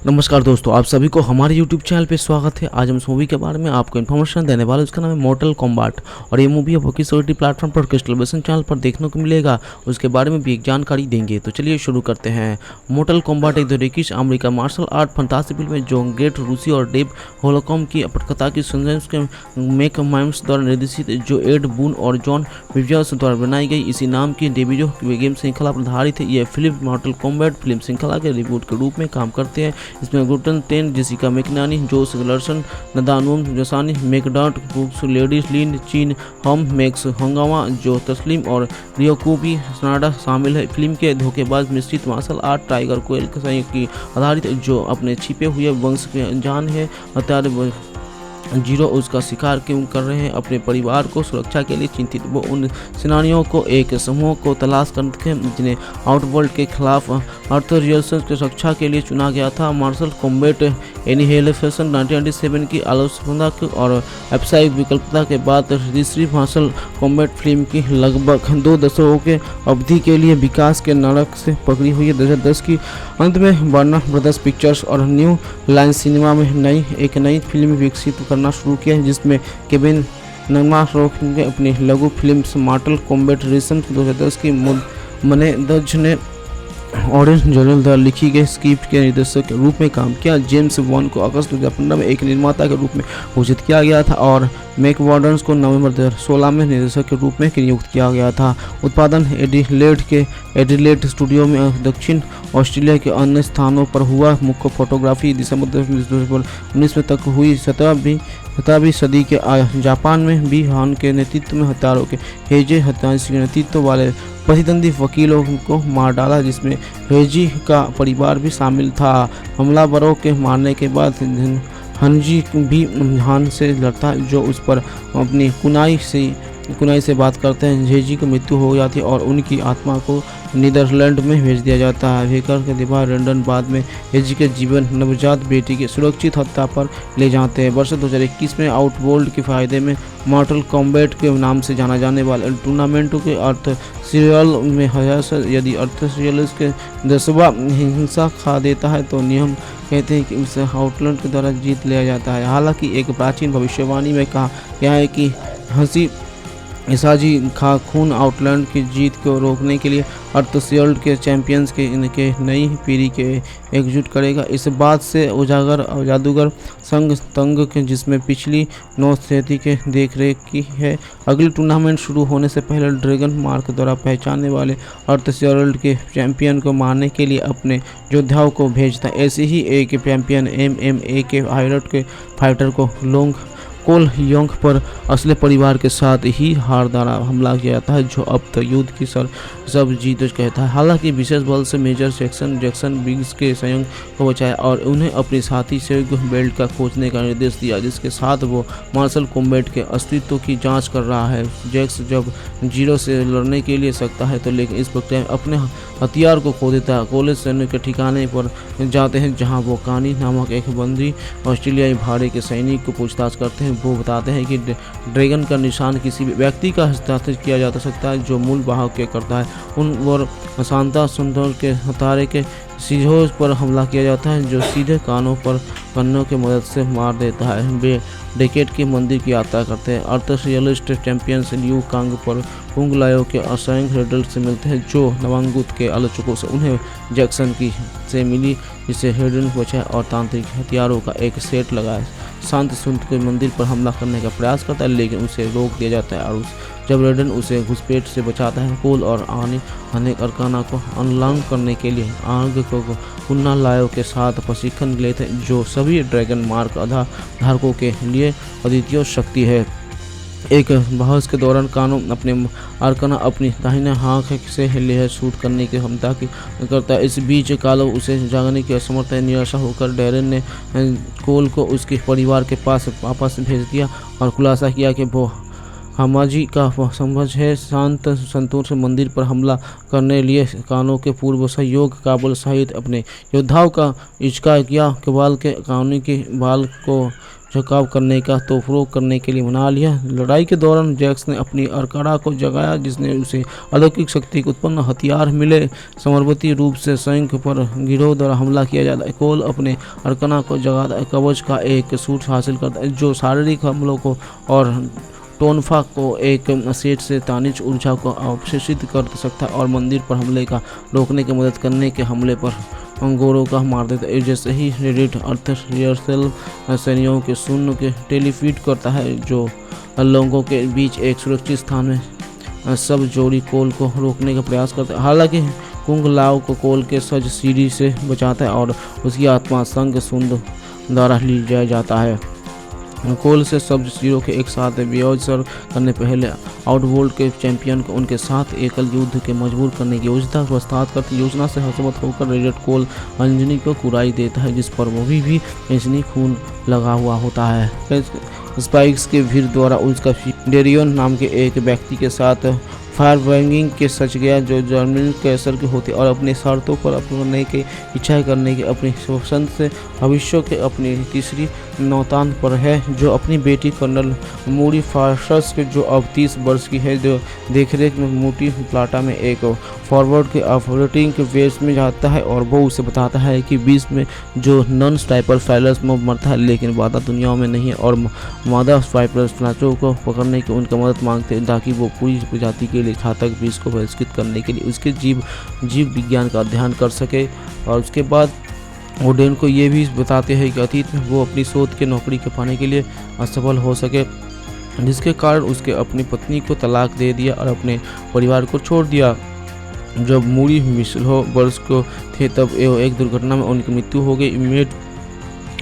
नमस्कार दोस्तों, आप सभी को हमारे YouTube चैनल पे स्वागत है। आज हम इस मूवी के बारे में आपको इन्फॉर्मेशन देने वाले हैं। उसका नाम है मोर्टल कॉम्बैट और ये मूवी अब किस OTT प्लेटफॉर्म पर क्रिस्टल विजन चैनल पर देखने को मिलेगा, उसके बारे में भी एक जानकारी देंगे। तो चलिए शुरू करते हैं। मोर्टल कॉम्बैट एक रिकिश अमेरिका मार्शल आर्ट फंतासी फिल्म है जो गेट रूसी और डेव होलोकॉम की पटकथा की संजय के मेक माइम्स द्वारा निर्देशित, जो एड बून और जॉन विवियर्स द्वारा बनाई गई इसी नाम की डेब्यू गेम श्रृंखला पर आधारित है। यह फिल्म मोर्टल कॉम्बैट फिल्म श्रृंखला के रिबूट के रूप में काम करते हैं। इसमें गुटन टेन, जेसिका मैकनानी, जोस लर्सन, नदानुम जसानी, मैकडॉट बुक्स, लेडीज लीन, चीन हम, मैक्स हंगामा, जो तस्लीम और रियोकुबी सनाडा शामिल है। फिल्म के धोखेबाज मिश्रित मार्शल आर्ट टाइगर कोयल संयोग की आधारित, जो अपने छिपे हुए वंश के अनजान है हत्यारे जीरो उसका शिकार क्यों कर रहे हैं। अपने परिवार को सुरक्षा के लिए चिंतित वो उन सेनानियों को एक समूह को तलाश करते हैं जिन्हें आउटवर्ल्ड के खिलाफ आर्थर रियल्सन की सुरक्षा के लिए चुना गया था। मार्शल कॉम्बैट एनिहिलेशन 1997 की आलोचना और व्यावसायिक विकल्पता के बाद तीसरी मार्शल कॉम्बैट फिल्म की लगभग 2 दशकों के अवधि के लिए विकास के नरक से पकड़ी हुई है। 2010 की अंत में वार्नर ब्रदर्स पिक्चर्स और न्यू लाइन सिनेमा में एक नई फिल्म विकसित करना शुरू किया है, जिसमें केविन नगमारोक ने अपनी लघु फिल्म मोर्टल कॉम्बैट रेसन 2010 की मने दर्ज ने ऑरेंज जर्नल द्वारा लिखी गई स्क्रिप्ट के निर्देशक के रूप में काम किया। जेम्स वॉन को अगस्त 2015 में एक निर्माता के रूप में घोषित किया गया था और मैक वार्डन्स को नवंबर 2016 में निर्देशक के रूप में नियुक्त किया गया था। उत्पादन एडिलेड स्टूडियो में दक्षिण ऑस्ट्रेलिया के अन्य स्थानों पर हुआ। मुख्य फोटोग्राफी दिसंबर 2019 में तक हुई। 17वीं सदी के जापान में भी हान के नेतृत्व में हथियारों के हेजे हत्यारे के नेतृत्व वाले प्रतिद्वंदी वकीलों को मार डाला, जिसमें हेजी का परिवार भी शामिल था। हमलावरों के मारने के बाद हनजी भी हान से लड़ता है, जो उस पर अपनी कुनाई से बात करते हैं। हेजी की मृत्यु हो जाती है और उनकी आत्मा को नीदरलैंड में भेज दिया जाता है। हैकर के दीवार रेंडन बाद में हेजी के जीवन नवजात बेटी की सुरक्षित हत्या पर ले जाते हैं। वर्ष 2021 में आउटवर्ल्ड के फायदे में मोर्टल कॉम्बैट के नाम से जाना जाने वाले टूर्नामेंटों के अर्थ सीरियल में यदि अर्थ सीरियल के 10वां हिंसा खा देता है तो नियम कहते हैं कि उसे आउटलैंड के द्वारा जीत लिया जाता है। हालांकि एक प्राचीन भविष्यवाणी में कहा गया है कि हंसी इसाजी खून आउटलैंड की जीत को रोकने के लिए अर्थसील्ड के चैंपियंस के इनके नई पीढ़ी के एकजुट करेगा। इस बात से उजागर जादूगर संग तंग के जिसमें पिछली 9 सदी के देखरेख की है। अगली टूर्नामेंट शुरू होने से पहले ड्रैगन मार्क द्वारा पहचानने वाले अर्थसील्ड के चैंपियन को मारने के लिए अपने योद्धाओं को भेजता। ऐसे ही एक चैंपियन MMA के फाइटर को कोल योंग पर असले परिवार के साथ ही हार द्वारा हमला किया जाता है, जो अब तक युद्ध की सब जीत कहता है। हालांकि विशेष बल से मेजर जैक्सन बिग्स के संयोग को बचाया और उन्हें अपने साथी से बेल्ट का खोजने का निर्देश दिया, जिसके साथ वो मार्शल कॉम्बैट के अस्तित्व की जांच कर रहा है। जैक्स जब जीरो से लड़ने के लिए सकता है तो लेकिन इस प्रक्रिया में अपने हथियार को खो देता है। कॉलेज सैन्य के ठिकाने पर जाते हैं जहाँ वो कानी नामक एक बंदी ऑस्ट्रेलियाई भाड़े के सैनिक को पूछताछ करते हैं। वो बताते हैं कि ड्रैगन का निशान किसी भी व्यक्ति का हस्ताक्षर किया जा सकता है जो मूल वाहक के करता है। उन और शांता सुंदर के हथारे के सीधों पर हमला किया जाता है, जो सीधे कानों की मदद से मार देता है। वे डेकेट के मंदिर की यात्रा करते हैं। अर्थसीलिस्ट चैंपियंस ल्यू कांग पर कुंग लायो के असंख्य हेडल से मिलते हैं, जो नवांगुत के आलोचकों से उन्हें जैक्सन की से मिली, जिसे हेडन बचाया और तांत्रिक हथियारों का एक सेट लगाया। शांत सुंदर के मंदिर पर हमला करने का प्रयास करता है, लेकिन उसे रोक दिया जाता है और जब रेडन उसे घुसपैठ से बचाता है। कोल और अनेक अरकाना को अनलॉक करने के लिए आग को कुन्ना लायो के साथ प्रशिक्षण लेते हैं, जो सभी ड्रैगन मार्क धारकों के लिए अद्वितीय शक्ति है। एक बहस के दौरान कानून अपने अरकाना अपनी दाहिने हाथ से लेह शूट करने की क्षमता करता है। इस बीच कालो उसे जागने की असमर्थ है। निराशा होकर डैरन ने कोल को उसके परिवार के पास वापस भेज दिया और खुलासा किया कि वो हमाजी का संभव है। शांत संतूर से मंदिर पर हमला करने लिए कानों के पूर्व सहयोग काबुल सहित अपने योद्धाओं का इच्छा किया। केवाल के कानूनी के बाल को झकाव करने का तोफरोग करने के लिए मना लिया। लड़ाई के दौरान जैक्स ने अपनी अरकाड़ा को जगाया, जिसने उसे अलौकिक शक्ति के उत्पन्न हथियार मिले। समवर्ती रूप से संघ पर गिरोह द्वारा हमला किया जाता है। कोल अपने अरकाड़ा को जगाता है, कवच का एक सूट हासिल करता है जो शारीरिक हमलों को और टोनफा को एक सेट से तानिज ऊर्जा को अवशेषित कर सकता है और मंदिर पर हमले का रोकने की मदद करने के हमले पर अंगोरों का मार देता है। जैसे ही रेडिट अर्थ रिहर्सल सैनिकों के शून्य के टेलीफीड करता है जो लोगों के बीच एक सुरक्षित स्थान में सब जोड़ी कोल को रोकने का प्रयास करता है। हालांकि कुंग लाओ को कोल के सज सीढ़ी से बचाता है और उसकी आत्मा संग सुंद द्वारा ली जाता है। कोल से सब जीरो के एक साथ बेअसर करने पहले आउटवर्ल्ड के चैंपियन को उनके साथ एकल युद्ध के मजबूर करने की योजना प्रस्ताव करती योजना से हसमत होकर रेडिट कोल अंजनी को कुराई देता है, जिस पर वो भी इंजनी खून लगा हुआ होता है। स्पाइक्स के भीड़ द्वारा उसका डेरियन नाम के एक व्यक्ति के साथ फायर वैंगिंग के सच गया जो जर्मनी के असर के होते और अपने शर्तों पर अपने की इच्छा करने के अपनी स्वसंत से भविष्य के अपनी तीसरी नौतान पर है, जो अपनी बेटी कर्नल मूडी फार्शस के जो अब 30 वर्ष की है, जो देखरेख में मूडी प्लाटा में एक फॉरवर्ड के ऑपरेटिंग के बेस में जाता है और वो उसे बताता है कि 20 में जो नॉन स्नाइपर फाइलर्स में मरता है लेकिन वादा दुनियाओं में नहीं है और मादा स्नाइपर नाचों को पकड़ने की उनका मदद मांगते हैं ताकि वो पूरी प्रजाति के लिए घातक विष को बहिष्कृत करने के लिए उसके जीव विज्ञान का अध्ययन कर सके। और उसके बाद ओडेन को ये भी बताते हैं कि अतीत में वो अपनी शोध के नौकरी के पाने के लिए असफल हो सके, जिसके कारण उसके अपनी पत्नी को तलाक दे दिया और अपने परिवार को छोड़ दिया। जब मूडी 20 वर्ष को थे तब एक दुर्घटना में उनकी मृत्यु हो गई। मेट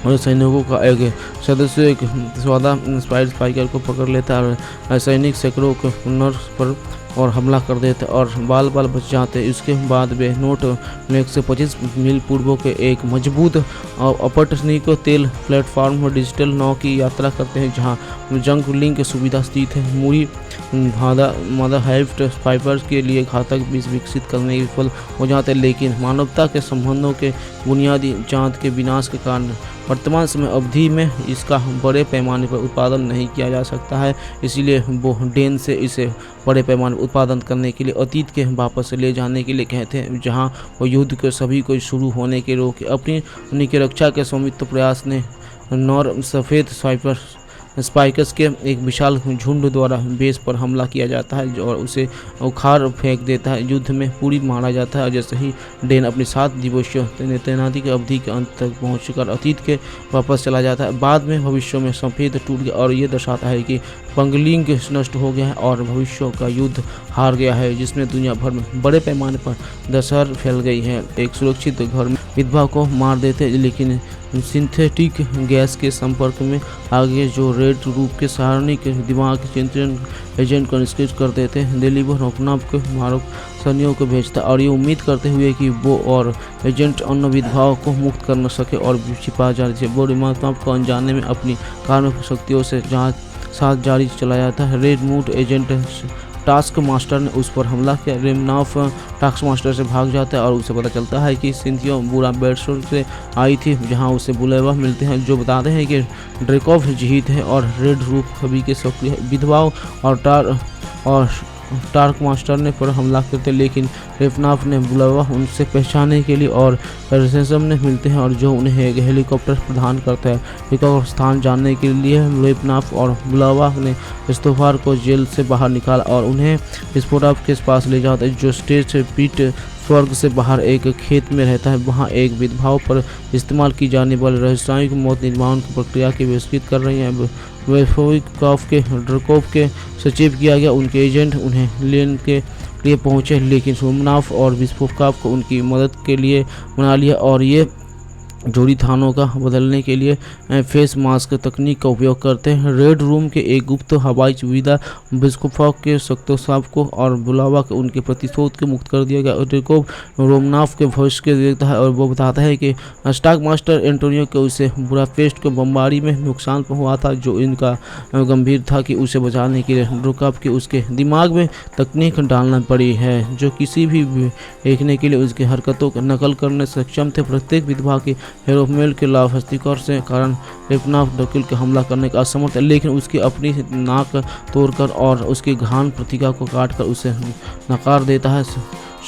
और सैनिकों का एक सदस्य एक स्वादा स्पाइकर को पकड़ लेता है और सैनिक सैकड़ों के नर्स पर और हमला कर देते और बाल बच जाते। इसके बाद वे नोट लेक से 25 मील पूर्व के एक मजबूत और अपटसनिक तेल प्लेटफॉर्म पर डिजिटल नाव की यात्रा करते हैं जहां जंग लिंक सुविधा स्थित है। मूडी मादा हाइफ्ट स्पाइपर्स के लिए घातक विष विकसित करने के विफल हो जाते हैं, लेकिन मानवता के संबंधों के बुनियादी जांच के विनाश के कारण वर्तमान समय अवधि में इसका बड़े पैमाने पर उत्पादन नहीं किया जा सकता है। इसीलिए वो डेन से इसे बड़े पैमाने पर उत्पादन करने के लिए अतीत के वापस ले जाने के लिए कहते हैं, जहां वो युद्ध के सभी को शुरू होने के रोके अपनी उन्हीं की रक्षा के स्वामित्व प्रयास ने नॉर सफ़ेद स्पाइकर्स के एक विशाल झुंड द्वारा बेस पर हमला किया जाता है और उसे उखाड़ फेंक देता है। युद्ध में पूरी मारा जाता है। जैसे ही डेन अपनी 7 दिवसीय तैनाती की अवधि के अंत तक पहुंचकर अतीत के वापस चला जाता है। बाद में भविष्य में सफ़ेद टूट गया और ये दर्शाता है कि पंगलिंग नष्ट हो गया है और भविष्य का युद्ध हार गया है, जिसमें दुनिया भर में बड़े पैमाने पर दशहर फैल गई है। एक सुरक्षित घर में विधवा को मार देते लेकिन सिंथेटिक गैस के संपर्क में आगे जो रेड रूप के सारणिक दिमाग चिंतन एजेंट को निष्क्रिय कर देते हैं। दिलीवर अपना के मारक सैनिकों को भेजता और ये उम्मीद करते हुए कि वो और एजेंट अन्य विधवाओं को मुक्त कर न सके और छिपा जाए। वो रिमात्मा को अनजाने में अपनी कार्मिक शक्तियों से साथ जारी चला जाता है। Red mood agent task master ने उस पर हमला किया। रेमनाफ टास्क मास्टर से भाग जाता है और उसे पता चलता है कि सिंथिया बुरा बेडशोर से आई थी, जहां उसे बुलेवा मिलते हैं जो बताते हैं कि ड्रेकोव जीत है और रेड रूप सभी के सक्रिय विधवाओं और टार्क मास्टर ने पर हमला करते, लेकिन रेफनाफ ने बुलावा उनसे पहचानने के लिए और रेसेसम ने मिलते हैं और जो उन्हें एक हेलीकॉप्टर प्रदान करता है। रिकॉ स्थान जानने के लिए रेफनाफ और बुलावा ने इस्तफार को जेल से बाहर निकाला और उन्हें विस्फोटक के पास ले जाता है जो स्टेज से पीट स्वर्ग से बाहर एक खेत में रहता है। वहाँ एक विधवाओं पर इस्तेमाल की जाने वाली रहस्यमय मौत निर्माण की प्रक्रिया की विस्तृत कर रही है। वेफोविकॉफ के ड्रकोव के सचिव किया गया। उनके एजेंट उन्हें लेन के लिए पहुंचे, लेकिन सोमनाफ और विस्फोकॉफ को उनकी मदद के लिए बना लिया और ये जोड़ी थानों का बदलने के लिए फेस मास्क तकनीक का उपयोग करते हैं। रेड रूम के एक गुप्त हवाई सुविधा बिस्कोफॉक के सक्तोसाफ को और बुलावा के उनके प्रतिशोध के मुक्त कर दिया गया। ड्रेकोव रोमनाफ के भविष्य के देखता है और वो बताता है कि स्टाक मास्टर एंटोनियो के उसे बुडापेस्ट के बमबारी में नुकसान हुआ था, जो इनका गंभीर था कि उसे बचाने के लिए ड्रोकाप के उसके दिमाग में तकनीक डालना पड़ी है जो किसी भी देखने के लिए उसकी हरकतों को नकल करने से सक्षम थे। प्रत्येक विधवा की हेरोमेल के लाभस्तिकर से कारण लेफ्टिनेंट ड्रैकुला के हमला करने का असमर्थ है, लेकिन उसकी अपनी नाक तोड़कर और उसकी घान प्रतिज्ञा को काटकर उसे नकार देता है।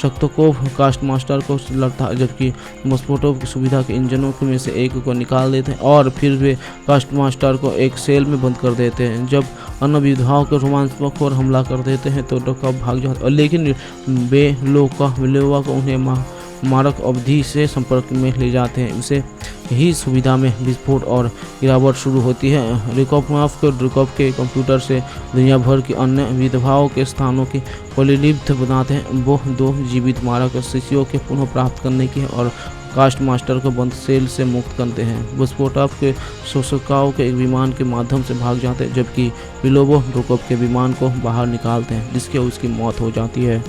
शक्तकोव कास्ट मास्टर को लड़ता है, जबकि मस्पोटोव की सुविधा के इंजनों में से एक को निकाल देते हैं और फिर वे कास्ट मास्टर को एक सेल में बंद कर देते हैं। जब अन्य विधवाओं के रोमांचक पर हमला कर देते हैं तो ड्रैकुला भाग जाता है, लेकिन बेलोवा को उन्हें मारक अवधि से संपर्क में ले जाते हैं। उसे यही सुविधा में विस्फोट और गिरावट शुरू होती है। ड्रैकुला के कंप्यूटर से दुनिया भर की अन्य विधवाओं के स्थानों की प्रतिलिपि बनाते हैं। वो 2 जीवित मारक शिष्यों के पुनः प्राप्त करने की और कास्ट मास्टर को बंद सेल से मुक्त करते हैं। विस्फोटक के शोषकाओं के एक विमान के माध्यम से भाग जाते हैं, जबकि विलोबो ड्रैकुला के विमान को बाहर निकालते हैं, जिससे उसकी मौत हो जाती है।